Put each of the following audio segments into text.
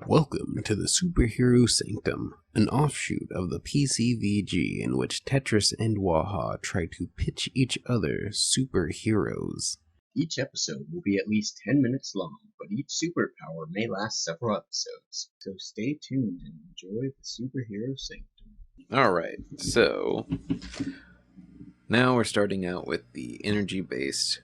Welcome to the SuperHero Sanctum, an offshoot of the PCVG in which Tetris and Waha try to pitch each other superheroes. Each episode will be at least 10 minutes long, but each superpower may last several episodes, so stay tuned and enjoy the SuperHero Sanctum. Alright, so now we're starting out with the energy-based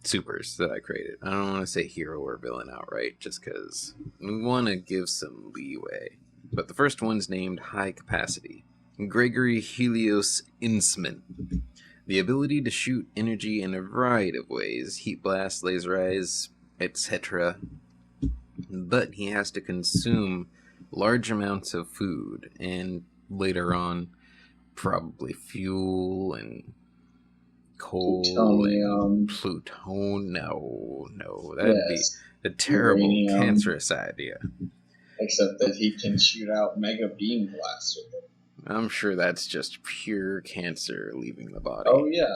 supers that I created. I don't want to say hero or villain outright, just because we want to give some leeway. But the first one's named High Capacity. Gregory Helios Innsman. The ability to shoot energy in a variety of ways, heat blast, laser eyes, etc. But he has to consume large amounts of food, and later on, probably fuel and coal and plutonium. No, that'd be a terrible cancerous idea. Except that he can shoot out mega beam blasts with it. I'm sure that's just pure cancer leaving the body. Oh yeah.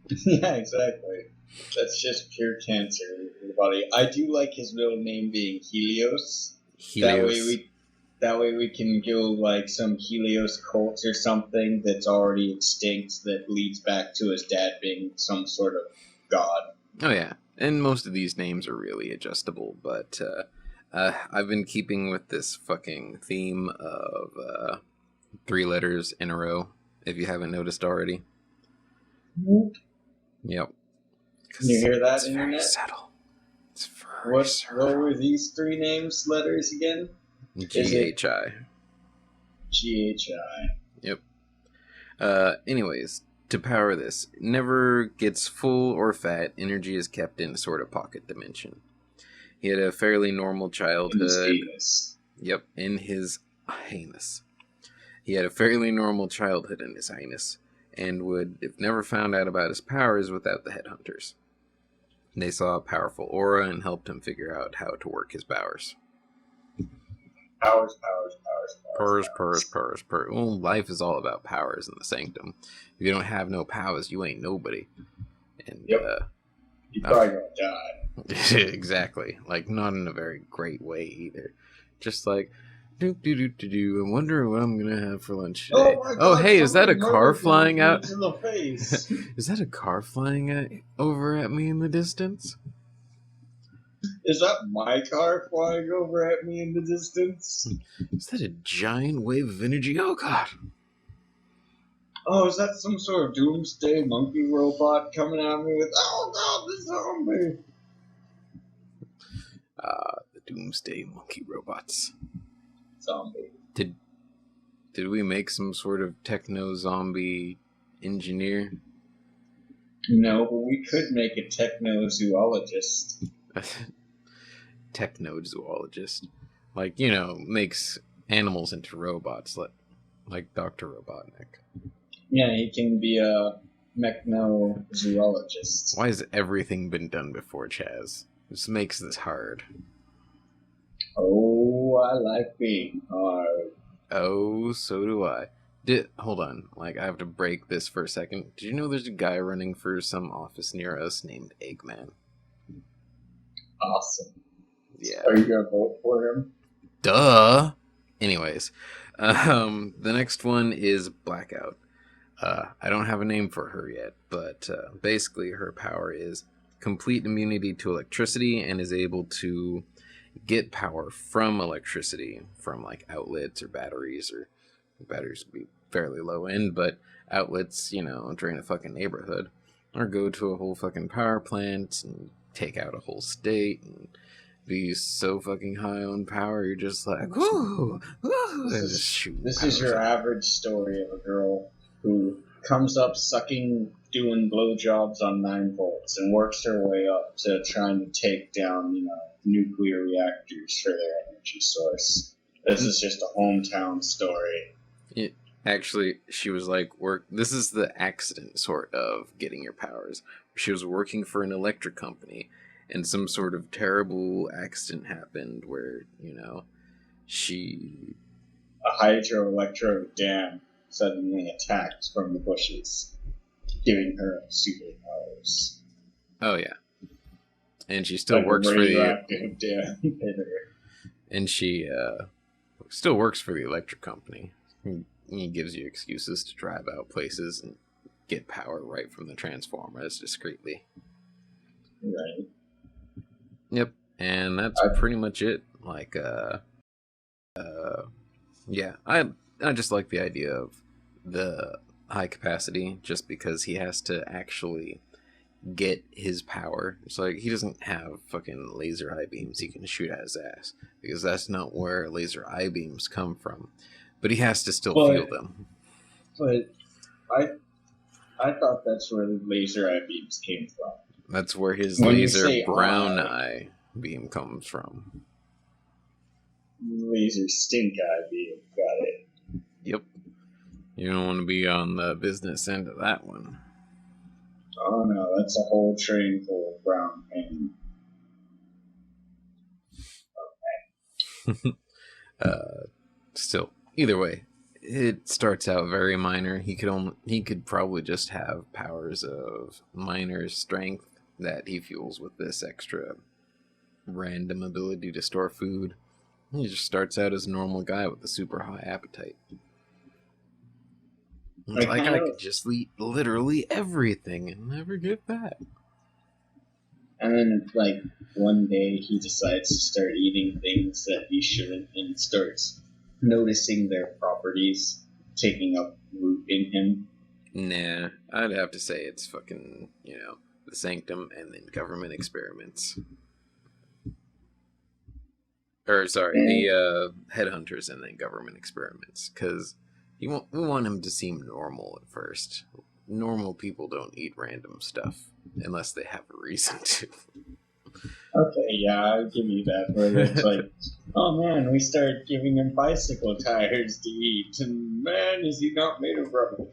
Yeah, exactly. That's just pure cancer leaving the body. I do like his middle name being Helios. That way we can go like some Helios cult or something that's already extinct that leads back to his dad being some sort of god. Oh yeah, and most of these names are really adjustable, but I've been keeping with this fucking theme of 3 letters in a row, if you haven't noticed already. Yep. Can you hear that, it's Internet? Very subtle. It's very subtle. What were these 3 names letters again? GHI. GHI. Yep. Anyways, to power this, never gets full or fat, energy is kept in a sort of pocket dimension. He had a fairly normal childhood. In his Yep, in his heinous. He had a fairly normal childhood in his heinous, and would have never found out about his powers without the headhunters. They saw a powerful aura and helped him figure out how to work his powers. Powers. Well, life is all about powers in the Sanctum. If you don't have no powers, you ain't nobody. And Yep. You're probably gonna die. Exactly. Like, not in a very great way either. Just like, I wonder what I'm gonna have for lunch today. God, hey, is that a car flying out? In the face. Is that a car flying over at me in the distance? Is that my car flying over at me in the distance? Is that a giant wave of energy? Oh god! Oh, is that some sort of doomsday monkey robot coming at me with, oh god, the zombie! The doomsday monkey robots. Zombie. Did we make some sort of techno-zombie engineer? No, but we could make a techno-zoologist. Techno-zoologist. Like, makes animals into robots, like Dr. Robotnik. Yeah, he can be a mechno-zoologist. Why has everything been done before, Chaz? This makes this hard. Oh, I like being hard. Oh, so do I. Hold on, I have to break this for a second. Did you know there's a guy running for some office near us named Eggman? Awesome. Yeah. Are you gonna vote for him? Duh! Anyways, the next one is Blackout. I don't have a name for her yet, but basically her power is complete immunity to electricity and is able to get power from electricity, from outlets or batteries would be fairly low end, but outlets, drain a fucking neighborhood, or go to a whole fucking power plant and take out a whole state and be so fucking high on power, you're just like, woo, woo, this is your average story of a girl who comes up doing blowjobs on 9 volts and works her way up to trying to take down, nuclear reactors for their energy source. This is just a hometown story. Actually, she was this is the accident sort of getting your powers. She was working for an electric company, and some sort of terrible accident happened where, A hydroelectric dam suddenly attacked from the bushes, giving her superpowers. Oh, yeah. And she still works for the... And she still works for the electric company. He gives you excuses to drive out places and get power right from the transformers discreetly. Right. Yep. And that's pretty much it. Like, yeah, I just like the idea of the high capacity just because he has to actually get his power. It's like he doesn't have fucking laser eye beams he can shoot at his ass because that's not where laser eye beams come from. But he has to still feel them. But I thought that's where the laser eye beams came from. That's where his laser brown eye beam comes from. Laser stink eye beam. Got it. Yep. You don't want to be on the business end of that one. Oh no, that's a whole train full of brown pain. Okay. Still, either way, it starts out very minor. He could probably just have powers of minor strength that he fuels with this extra random ability to store food. He just starts out as a normal guy with a super high appetite. It's like I could just eat literally everything and never get fat. And then, like, one day he decides to start eating things that he shouldn't and starts noticing their properties taking up root in him. Nah, I'd have to say it's fucking, the Sanctum and then government experiments. Or, sorry, the headhunters and then government experiments. Because we want him to seem normal at first. Normal people don't eat random stuff unless they have a reason to. Okay, yeah, I'll give you that. But it's like, oh man, we started giving him bicycle tires to eat, and man, is he not made of rubber.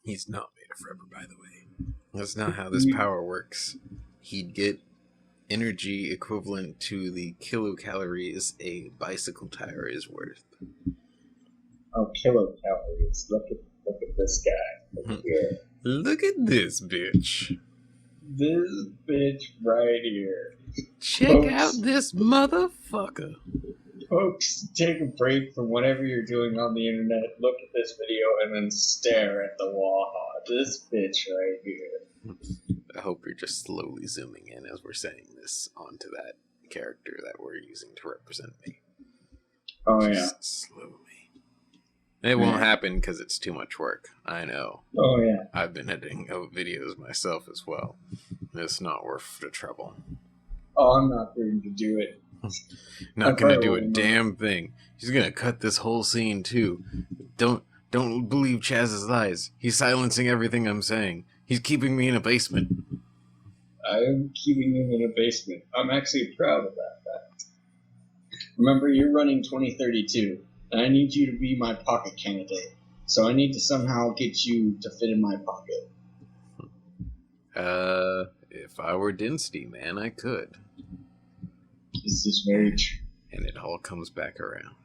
He's not made of rubber, by the way. That's not how this power works. He'd get energy equivalent to the kilocalories a bicycle tire is worth. Oh, kilocalories. Look at this guy. Look here. Look at this bitch. This bitch right here. Check out this motherfucker. Folks, take a break from whatever you're doing on the internet, look at this video, and then stare at the Waha. This bitch right here. I hope you're just slowly zooming in as we're saying this onto that character that we're using to represent me. Oh, just slowly. It won't happen because it's too much work. I know. Oh, yeah. I've been editing videos myself as well. It's not worth the trouble. Oh, I'm not going to do it. Not going to do a damn thing. He's going to cut this whole scene too. Don't believe Chaz's lies. He's silencing everything I'm saying. He's keeping me in a basement. I am keeping him in a basement. I'm actually proud of that fact. Remember, you're running 2032. And I need you to be my pocket candidate. So I need to somehow get you to fit in my pocket. If I were Density Man, I could. This is very true. And it all comes back around.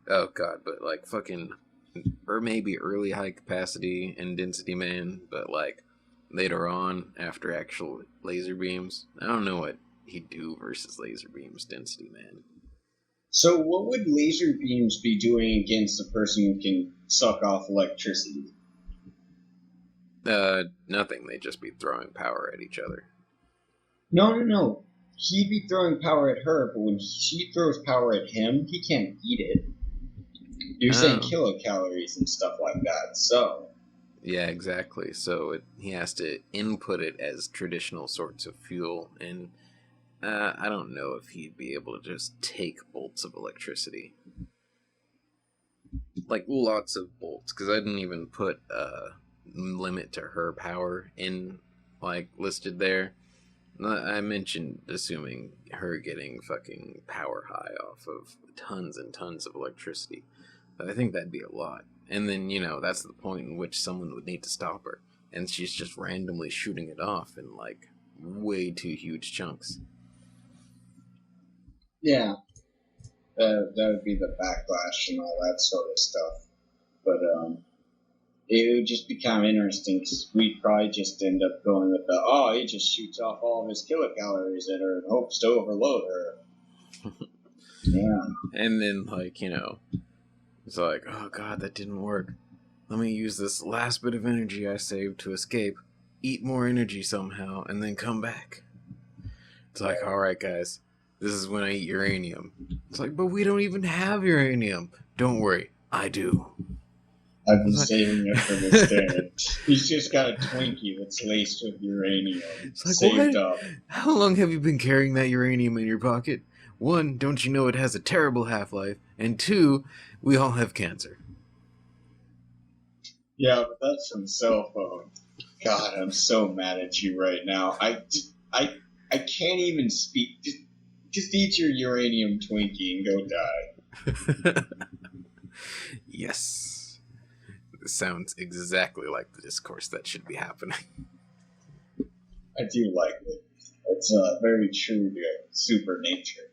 Oh god, but like fucking, or maybe early high capacity and Density Man, but like later on after actual laser beams, I don't know what he'd do versus laser beams, Density Man. So what would laser beams be doing against a person who can suck off electricity? Nothing. They'd just be throwing power at each other. No. He'd be throwing power at her, but when she throws power at him, he can't eat it. You're saying kilocalories and stuff like that, so... Yeah, exactly. So he has to input it as traditional sorts of fuel, and I don't know if he'd be able to just take bolts of electricity. Like, lots of bolts, because I didn't even put a limit to her power in, like, listed there. I mentioned assuming her getting fucking power high off of tons and tons of electricity. But I think that'd be a lot. And then, that's the point in which someone would need to stop her. And she's just randomly shooting it off in, like, way too huge chunks. Yeah. That would be the backlash and all that sort of stuff. But, it would just become interesting because we'd probably just end up going with he just shoots off all of his kilocalories at her and hopes to overload her. Yeah. And then, like, it's like, oh god, that didn't work. Let me use this last bit of energy I saved to escape, eat more energy somehow, and then come back. It's like, alright guys, this is when I eat uranium. It's like, but we don't even have uranium. Don't worry, I do. I've been saving it for this day. He's just got a Twinkie that's laced with uranium. It's like, saved up. How long have you been carrying that uranium in your pocket? 1, don't you know it has a terrible half-life? And 2, we all have cancer. Yeah, but that's from cell phone. God, I'm so mad at you right now. I can't even speak. Just eat your uranium Twinkie and go die. Yes. This sounds exactly like the discourse that should be happening. I do like it. It's very true to super nature.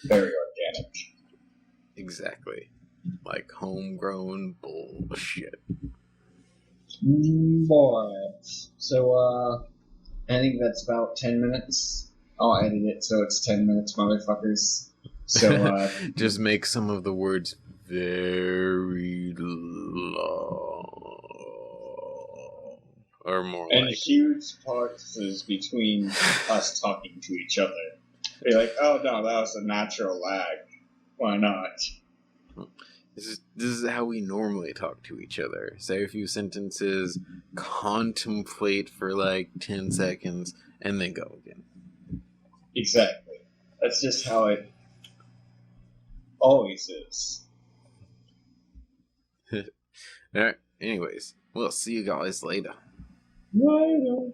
Very organic. Exactly. Like homegrown bullshit. Boy. So, I think that's about 10 minutes. I'll edit it so it's 10 minutes, motherfuckers. So, just make some of the words very long. Or more and like... huge pauses between us talking to each other. Be like, oh no, that was a natural lag. Why not? This is how we normally talk to each other. Say a few sentences, contemplate for like 10 seconds, and then go again. Exactly. That's just how it always is. Alright, anyways, we'll see you guys later. Later.